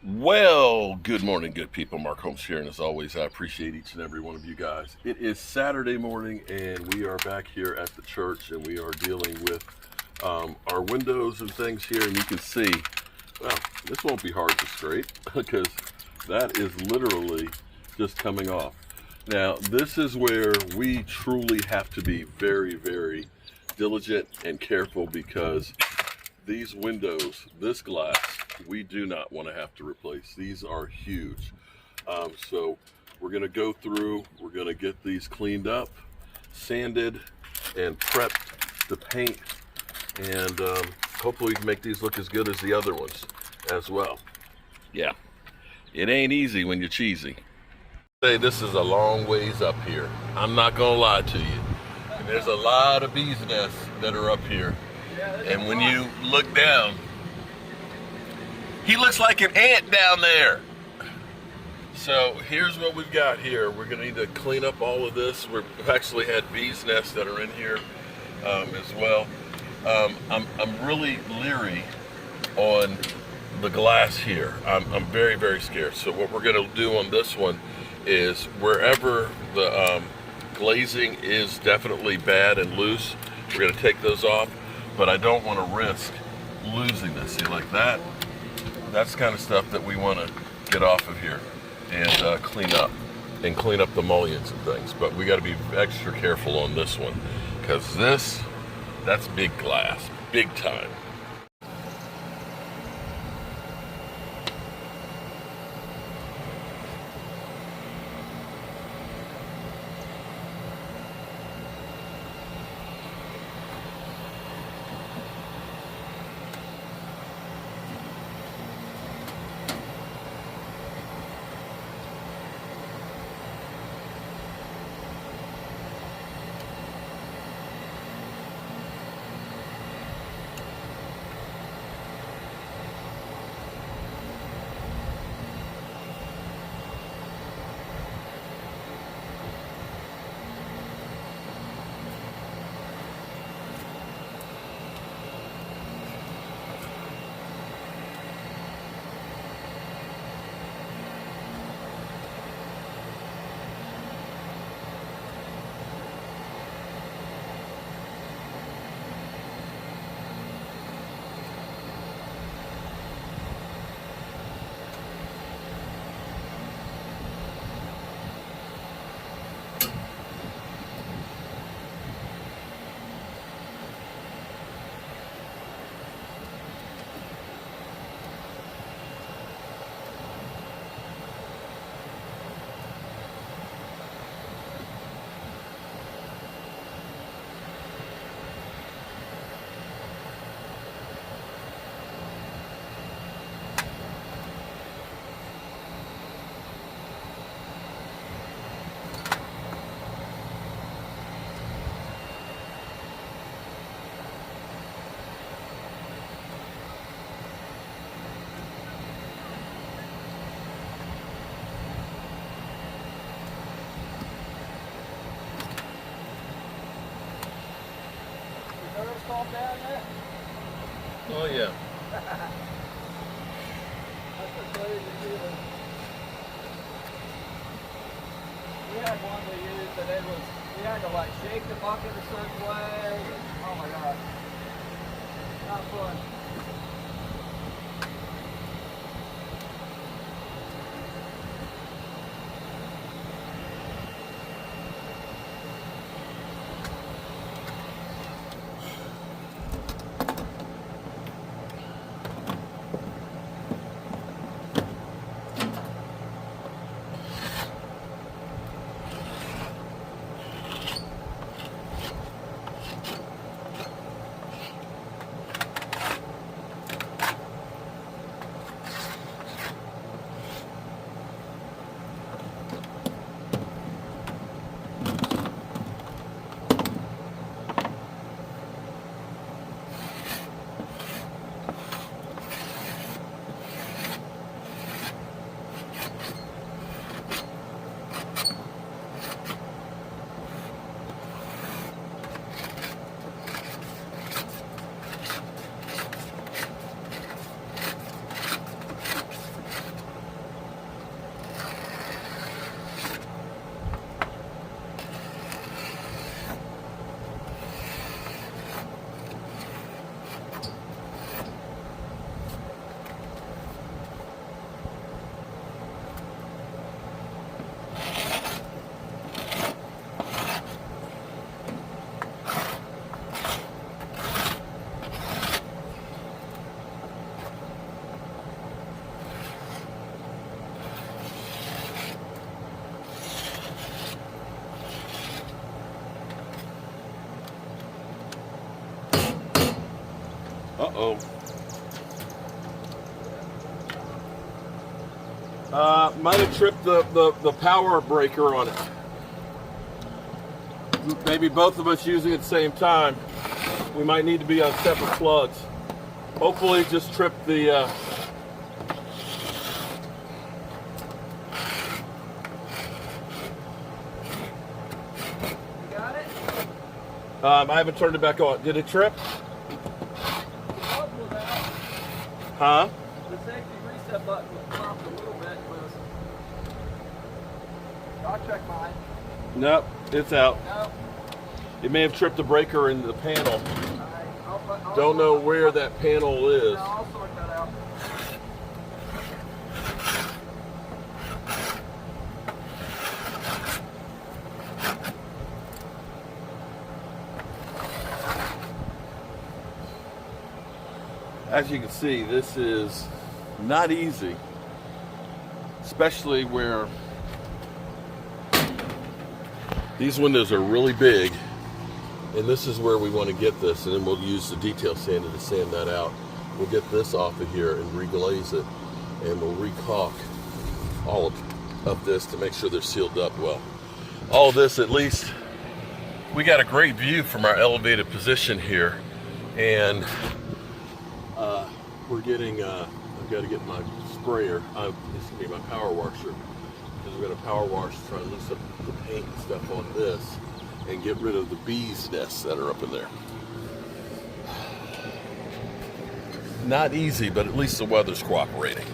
Well, good morning, good people. Mark Holmes here, and as always, I appreciate each and every one of you guys. It is Saturday morning, and we are back here at the church, and we are dealing with our windows and things here. And you can see, well, this won't be hard to scrape because that is literally just coming off. Now, this is where we truly have to be very, very diligent and careful because these windows, this glass, we do not want to have to replace. These are huge. So we're going to go through, we're going to get these cleaned up, sanded, and prepped to paint. And hopefully we can make these look as good as the other ones as well. Yeah, it ain't easy when you're cheesy. Say this is a long ways up here. I'm not going to lie to you. And there's a lot of bees nests that are up here. And when you look down, he looks like an ant down there. So here's what we've got here. We're going to need to clean up all of this. We've actually had bees nests that are in here as well. I'm really leery on the glass here. I'm very, very scared. So what we're going to do on this one is wherever the glazing is definitely bad and loose, we're going to take those off. But I don't want to risk losing this. See, like that, that's the kind of stuff that we want to get off of here and clean up the mullions and things. But we got to be extra careful on this one because that's big glass, big time. Down there? Oh yeah. That's a crazy feeling. We had one we used and we had to like shake the bucket a certain way. Oh my God. Not fun. Uh-oh. Might have tripped the power breaker on it. Maybe both of us using it at the same time. We might need to be on separate plugs. Hopefully just tripped the... You got it? I haven't turned it back on. Did it trip? The button was out. Huh? The safety reset button was popped a little bit, but I'll check mine. Nope, it's out. No. It may have tripped the breaker in the panel. Alright, I'll Don't know where that panel is. No, I'll sort that out. As you can see, this is not easy, especially where these windows are really big, and this is where we want to get this, and then we'll use the detail sander to sand that out. We'll get this off of here and reglaze it, and we'll recaulk all of this to make sure they're sealed up well. All of this, at least, we got a great view from our elevated position here, and we're getting, I've got to get my sprayer, this is going to be my power washer, because we're going to power wash, try and loosen up the paint and stuff on this, and get rid of the bees' nests that are up in there. Not easy, but at least the weather's cooperating.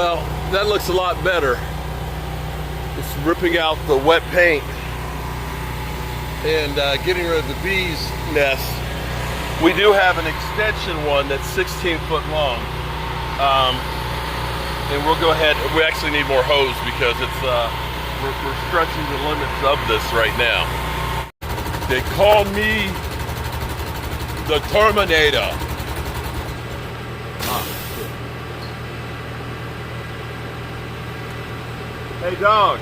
Well, that looks a lot better. It's ripping out the wet paint and getting rid of the bees nest. We do have an extension one that's 16 foot long. And we'll go ahead, we actually need more hose because it's we're stretching the limits of this right now. They call me the Terminator. Hey dog.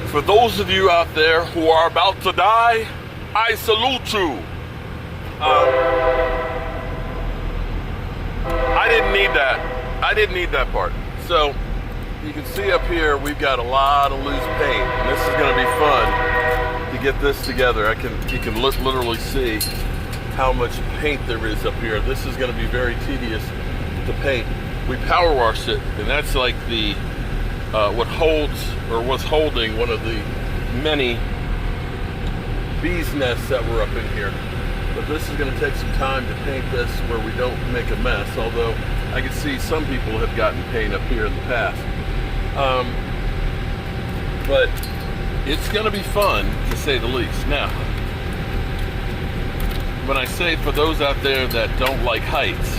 For those of you out there who are about to die, I salute you. I didn't need that. I didn't need that part. So you can see up here, we've got a lot of loose paint. And this is going to be fun to get this together. You can literally see how much paint there is up here. This is going to be very tedious to paint. We power wash it, and that's like the what holds or was holding one of the many bees nests that were up in here. But this is going to take some time to paint this where we don't make a mess, although I can see some people have gotten paint up here in the past. But it's going to be fun, to say the least. Now, when I say for those out there that don't like heights,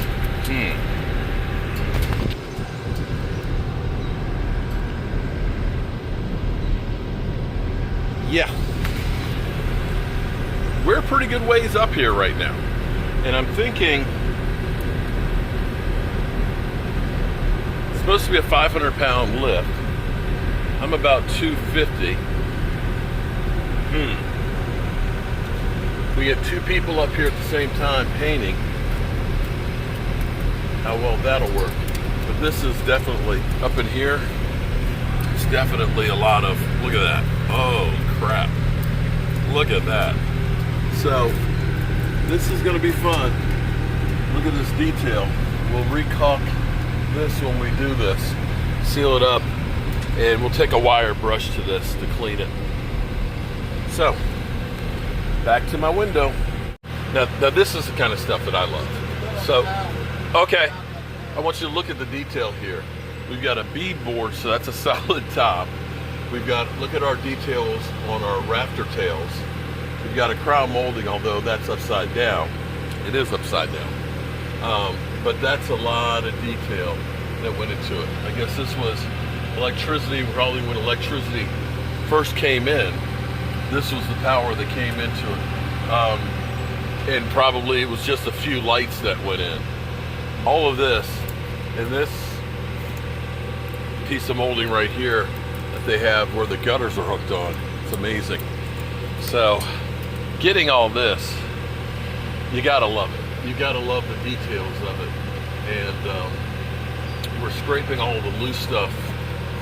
yeah, we're a pretty good ways up here right now. And I'm thinking it's supposed to be a 500-pound lift. I'm about 250. We get two people up here at the same time painting. How well that'll work. But this is definitely, up in here, it's definitely a lot of, look at that. Oh, crap. Look at that. So, this is going to be fun. Look at this detail. We'll recaulk this when we do this. Seal it up. And we'll take a wire brush to this to clean it. So, back to my window. Now this is the kind of stuff that I love. So, okay. I want you to look at the detail here. We've got a bead board, so that's a solid top. We've got, look at our details on our rafter tails. We've got a crown molding, although that's upside down. It is upside down. But that's a lot of detail that went into it. I guess this was electricity, probably when electricity first came in, this was the power that came into it. And probably it was just a few lights that went in. All of this, and this piece of molding right here that they have where the gutters are hooked on, it's amazing. So, getting all this, you gotta love it. You gotta love the details of it. And we're scraping all the loose stuff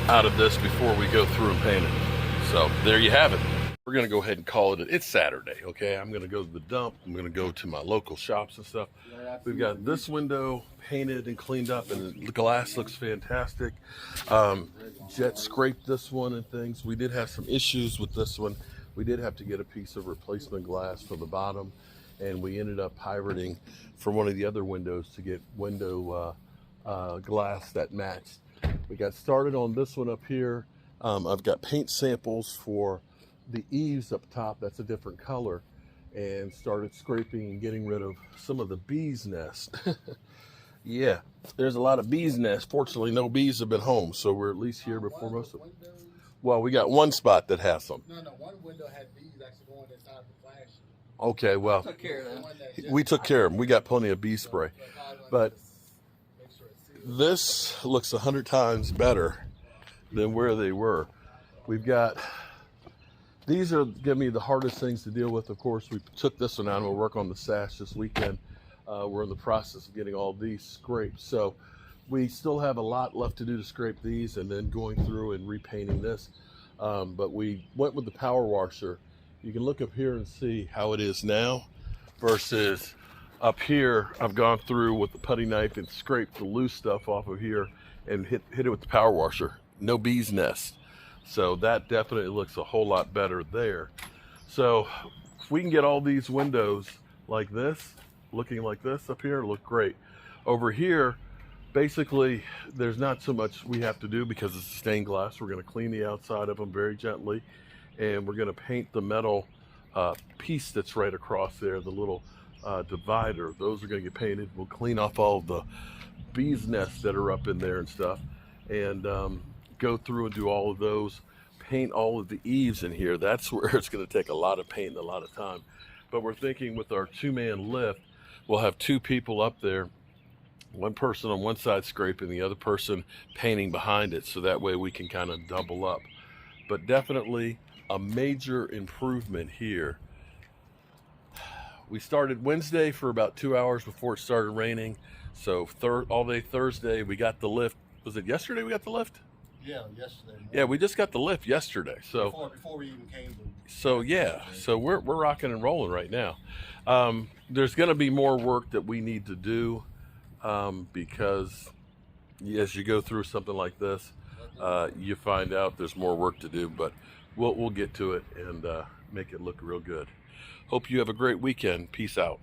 out of this before we go through and paint it. So there you have it. We're gonna go ahead and call it. It's Saturday, okay? I'm gonna go to the dump. I'm gonna go to my local shops and stuff. We've got this window painted and cleaned up, and the glass looks fantastic. Jet scraped this one and things. We did have some issues with this one. We did have to get a piece of replacement glass for the bottom, and we ended up pirating from one of the other windows to get window glass that matched. We got started on this one up here. I've got paint samples for the eaves up top. That's a different color, and started scraping and getting rid of some of the bees' nest. Yeah, there's a lot of bees' nests. Fortunately, no bees have been home, so we're at least here before most of them. Well, we got one spot that has some. No, one window had bees actually going inside the flash. Okay, well, Took care of them. we took care of them. We got plenty of bee spray. But this looks 100 times better than where they were. We've got, these are going to be the hardest things to deal with. Of course, we took this one out and we'll work on the sash this weekend. We're in the process of getting all these scraped. So we still have a lot left to do to scrape these and then going through and repainting this. But we went with the power washer. You can look up here and see how it is now versus up here. I've gone through with the putty knife and scraped the loose stuff off of here and hit it with the power washer. No bee's nest. So that definitely looks a whole lot better there. So if we can get all these windows like this, looking like this up here, look great. Over here, basically, there's not so much we have to do because it's stained glass. We're going to clean the outside of them very gently, and we're going to paint the metal piece that's right across there, the little divider. Those are going to get painted. We'll clean off all of the bees nests that are up in there and stuff, and go through and do all of those, paint all of the eaves in here. That's where it's going to take a lot of paint and a lot of time. But we're thinking with our 2-man lift, we'll have 2 people up there, one person on one side scraping, the other person painting behind it, so that way we can kind of double up. But definitely a major improvement here. We started Wednesday for about 2 hours before it started raining. So all day Thursday we got the lift. Was it yesterday we got the lift? Yeah, yesterday morning. Yeah, we just got the lift yesterday. So before we even came to. So yeah, so we're rocking and rolling right now. There's going to be more work that we need to do because as you go through something like this, you find out there's more work to do. But we'll get to it and make it look real good. Hope you have a great weekend. Peace out.